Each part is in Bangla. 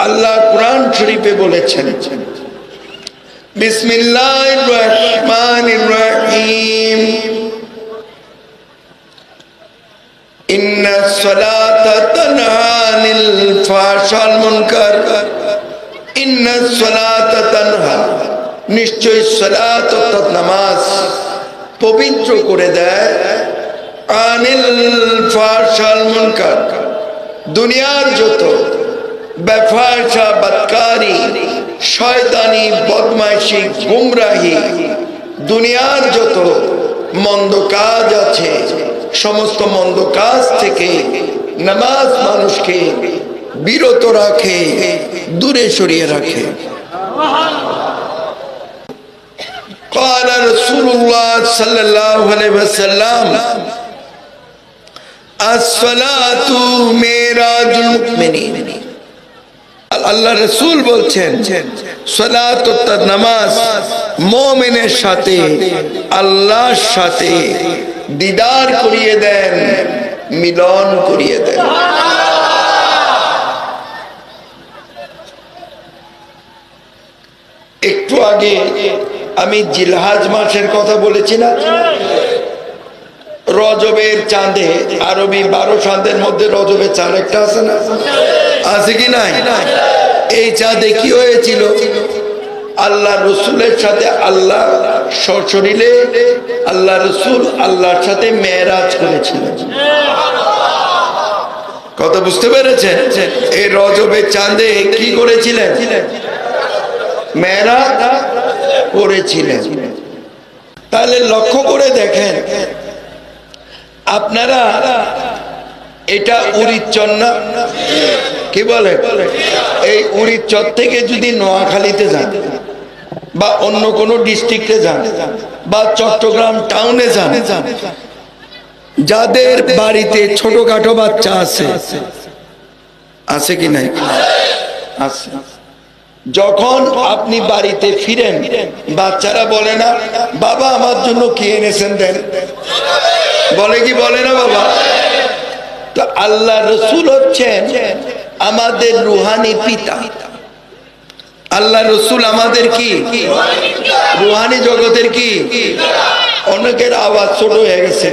আল্লাহ কুরআন শরীফে বলেছেন, বিসমিল্লাহির রহমানির রহিম, ইন্নাস সালাতা তানহা আনিল ফাহশাল মুনকার, ইন্নাস সালাতা তানহা, নিশ্চয় সালাত অর্থাৎ নামাজ পবিত্র করে দেয়, আনিল ফাহশাল মুনকার, দুনিয়ার যত বেফাহশা, বদকারি, শয়তানি, বদমাইশি, গুমরাহি, দুনিয়ার যত মন্দ কাজ আছে সমস্ত মন্দ কাজ থেকে নামাজ মানুষকে বিরত রাখে, দূরে সরিয়ে রাখে। قال رسول الله صلى الله عليه وسلم الصلاة معراج المؤمنين, আল্লাহ রাসূল বলছেন সালাত অর্থাৎ নামাজ মুমিনের সাথে আল্লাহর সাথে দিদার করিয়ে দেন, মিলন করিয়ে দেন। একটু আগে আমি জিলহজ মাসের কথা বলেছি না, রজবের চাঁদে, আরবি 12 চাঁদের মধ্যে রজবের চাঁদ একটা আছে না, আছে কি নাই? এই চাঁদে কি হয়েছিল? আল্লাহ রসুলের সাথে আল্লাহ সশরীরে আল্লাহ রসুল আল্লাহর সাথে মেরাজ করেছিলেন। কথা বুঝতে পেরেছেন? এই রজবের চাঁদে কি করেছিলেন? মেরাজ করেছিলেন। তাহলে লক্ষ্য করে দেখেন আপনারা, এটা উড়িচ্চর না, কি বলে? এই উড়িচ্চর থেকে যদি নোয়াখালীতে যান বা অন্য কোনো ডিস্ট্রিক্টে যান বা চট্টগ্রাম টাউনে যান, যাদের বাড়িতে ছোটখাটো বাচ্চা আছে, আছে কি নাই? আছে। যখন আপনি বাড়িতে ফিরেন, বাচ্চারা বলে না বাবা আমার জন্য কি এনেছেন দেন? বলে কি বলে না বাবা? তো আল্লাহ রসুল হচ্ছেন আমাদের রুহানি পিতা। আল্লাহ রসুল আমাদের কি রুহানি জগতের কি? অনেকের আওয়াজ ছোট হয়ে গেছে,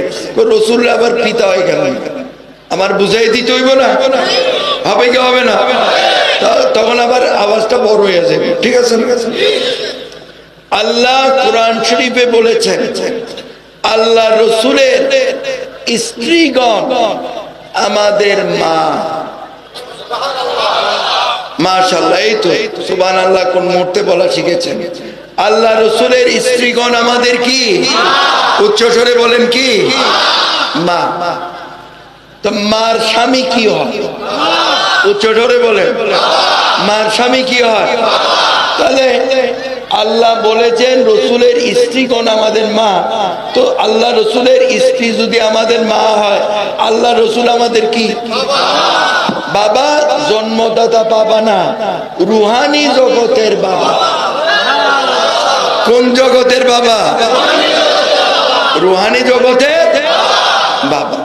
রসুল আবার পিতা হয় কেন? আমার বুঝাই দিতে হইব না? হবে কি হবে না? তখন আবার আওয়াজটা বড় হয়ে যাবে। ঠিক আছে? আল্লাহ কুরআন শরীফে বলেছেন আল্লাহ রসুলের স্ত্রীগণ আমাদের মা। মাশাআল্লাহ, এই তো সুবহানাল্লাহ কোন মুহূর্তে বলা শিখেছেন। আল্লাহ রসুলের স্ত্রীগণ আমাদের কি? উচ্চ স্বরে বলেন কি? মা। তো মার স্বামী কি হয়? উচ্চ স্বরে বলেন। মার স্বামী কি হয়? তাহলে আল্লাহ বলেছেন রসুলের স্ত্রীগণ আমাদের মা। তো আল্লাহ রসুলের স্ত্রী যদি আমাদের মা হয়, আল্লাহ রসুল আমাদের কি? বাবা। জন্মদাতা বাবা না, রুহানি জগতের বাবা। কোন জগতের বাবা? রুহানি জগতের বাবা।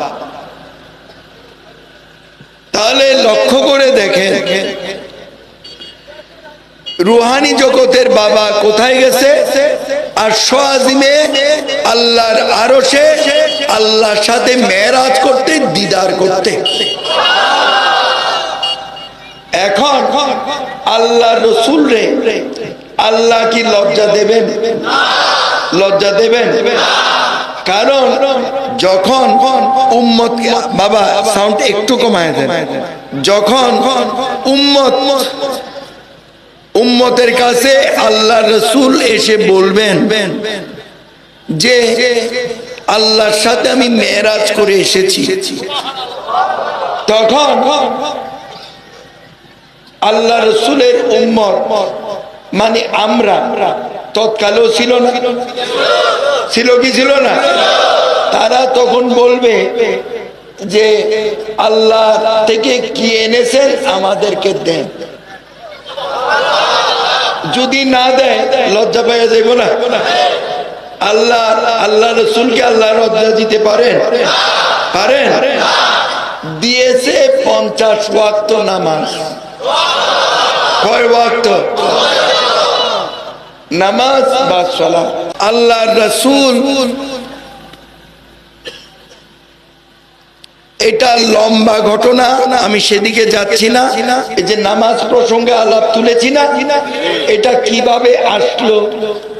তাহলে লক্ষ্য করে দেখেন রুহানি জগতের বাবা কোথায় গেছে? আরশ আজিমে আল্লাহর আরশে আল্লাহর সাথে মেরাজ করতে, দিদার করতে। এখন আল্লাহ রসুল রে আল্লাহ কি লজ্জা দেবেন? লজ্জা দেবেন? কারণ যখন উম্মত, বাবা সাউন্ড একটু কমায় দেন, যখন উম্মতের কাছে আল্লাহ রসুল এসে বলবেন যে আল্লাহর সাথে আমি মেরাজ করে এসেছি, তখন আল্লাহ রসুলের উম্মত মানে আমরা, তৎকালেও ছিল না? ছিল কি ছিল না? তারা তখন বলবে যে আল্লাহ থেকে কি এনেছেন আমাদেরকে দেন। যদি না দেয় লজ্জা পাইয়া যাইব না? আল্লাহ রসুলকে আল্লাহ লজ্জা দিতে পারেন? পারেন? দিয়েছে 50 ওয়াক্ত নামাজ। কয় ওয়াক্ত নামাজ বা সালাত। আল্লাহর রাসূল, এটা লম্বা ঘটনা, আমি সেদিকে যাচ্ছি না। এই যে নামাজ প্রসঙ্গে আলাপ তুলেছি না, এটা কিভাবে আসলো,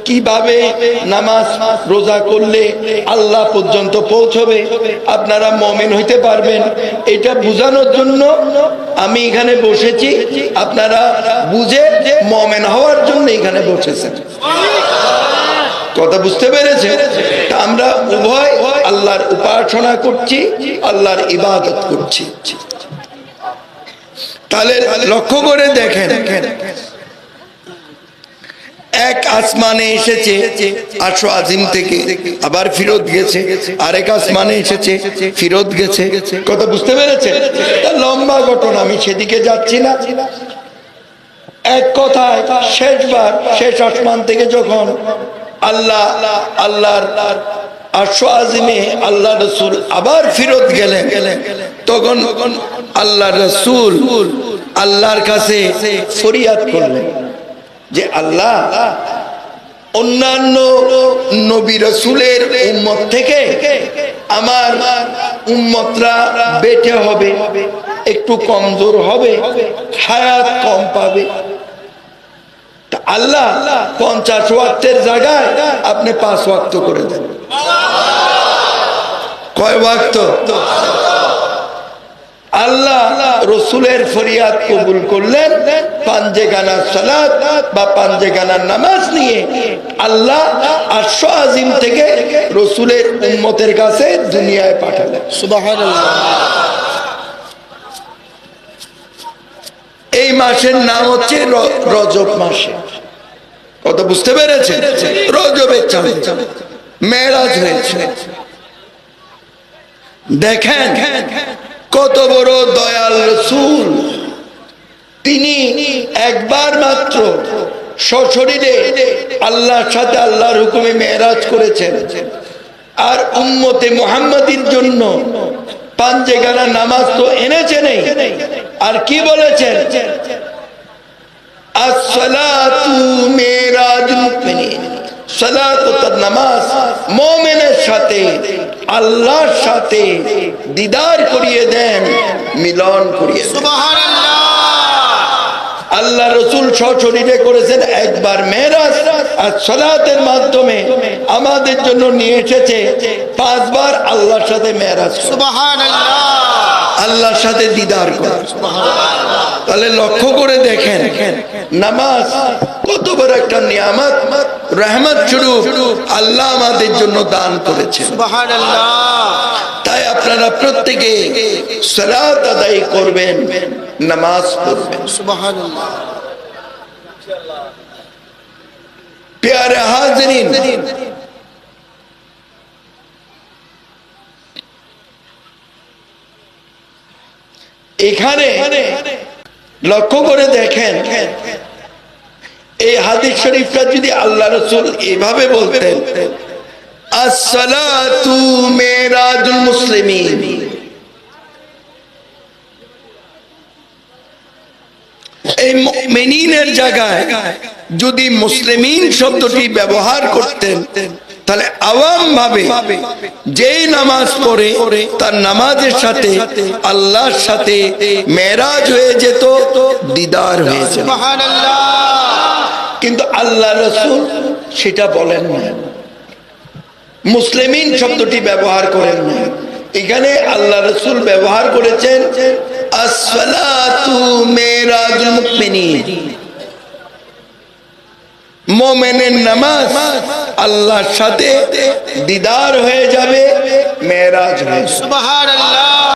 কিভাবে নামাজ রোজা করলে আল্লাহ পর্যন্ত পৌঁছবে, আপনারা মুমিন হইতে পারবেন, এটা বোঝানোর জন্য আমি এখানে বসেছি। আপনারা বুঝে মুমিন হওয়ার জন্য এখানে বসেছেন। কথা বুঝতে পেরেছে? আমরা উভয় আল্লাহর উপাসনা করছি, আল্লাহর ইবাদত করছি। তাহলে লক্ষ্য করে দেখেন, এক আসমানে এসেছে আরশ আজিম থেকে, আবার ফিরত গেছে, আরেক আসমানে এসেছে, ফিরত গেছে। কথা বুঝতে পেরেছে? লম্বা ঘটনা, আমি সেদিকে যাচ্ছি না। এক কথায় শেষবার শেষ আসমান থেকে যখন আল্লাহর আরশ আজিমে আল্লাহ রাসূল আবার ফিরত গেলেন, তখন আল্লাহ রাসূল আল্লাহর কাছে ফরিয়াদ করলেন যে আল্লাহ, অন্যান্য নবী রাসূলের উম্মত থেকে আমার উম্মতরা বেঁচে হবে, একটু কমজোর হবে, হায়াত কম পাবে। আল্লাহ 50 ওয়াক্তের জায়গায় আপনি 5 ওয়াক্ত করে দেন। কয় ওয়াক্ত? আল্লাহ রসুলের ফরিয়াদ কবুল করলেন। পাঞ্জেগানা সালাত বা পাঞ্জেগানার নামাজ নিয়ে আল্লাহ আরশ আজিম থেকে রসুলের উম্মতের কাছে দুনিয়ায় পাঠালেন। সুবহানাল্লাহ। এই মাসের নাম হচ্ছে রজব মাসে। কথা বুঝতে পেরেছে? রজবের চাঁদে মেরাজ হয়েছে। দেখেন কত বড় দয়াল রাসূল, তিনি একবার মাত্র সশরীরে আল্লাহর সাথে আল্লাহর হুকুমে মেরাজ করেছেন। আর উম্মতে মুহাম্মাদীর জন্য পাঞ্জেগানা নামাজ তো এনেছেনই, আর কি বলেছেন? আসসালাতু মিরাজুল মুমিনিন, সালাত ও নামাজ মুমিনের সাথে আল্লাহর সাথে দিদার করিয়ে দেন, মিলন করিয়ে দেন। সুবহানাল্লাহ। আল্লাহ রাসূল সশরীরে করেছেন একবার মেরাজ, আর সালাতের মাধ্যমে আমাদের জন্য নিয়ে এসেছে 5 বার আল্লাহর সাথে মেরাজ। সুবহানাল্লাহ। আল্লাহর সাথে দিদার করা। সুবহানাল্লাহ। তাহলে লক্ষ্য করে দেখেন নামাজ কত বড় একটা নিয়ামত, রহমত স্বরূপ আল্লাহ আমাদের জন্য দান করেছেন। সুবহানাল্লাহ। তাই আপনারা প্রত্যেকে সালাত আদায় করবেন, নামাজ পড়বেন। সুবহানাল্লাহ। প্যারে হাজিরিন, এখানে লক্ষ্য করে দেখেন, এই হাদিস শরীফটা যদি আল্লাহ রাসূল এভাবে বলতেন, আসসালাতু মিরাজুল মুসলিমিন, এই মুমিনিনের জায়গায় যদি মুসলিমিন শব্দটি ব্যবহার করতেন, তাহলে আওয়াম ভাবে যেই নামাজ পড়ে তার নামাজের সাথে আল্লাহর সাথে মেরাজ হয়ে যেত, দিদার হয়ে যেত। সুবহানাল্লাহ। কিন্তু আল্লাহ রাসূল সেটা বলেন না, মুসলিমিন শব্দটি ব্যবহার করেন না। এখানে আল্লাহ রাসূল ব্যবহার করেছেন আসসালাতু মিরাজুল মুমিনিন, মুমিনের নামাজ আল্লাহর সাথে দিদার হয়ে যাবে, মেরাজ হয়ে। সুবহানাল্লাহ।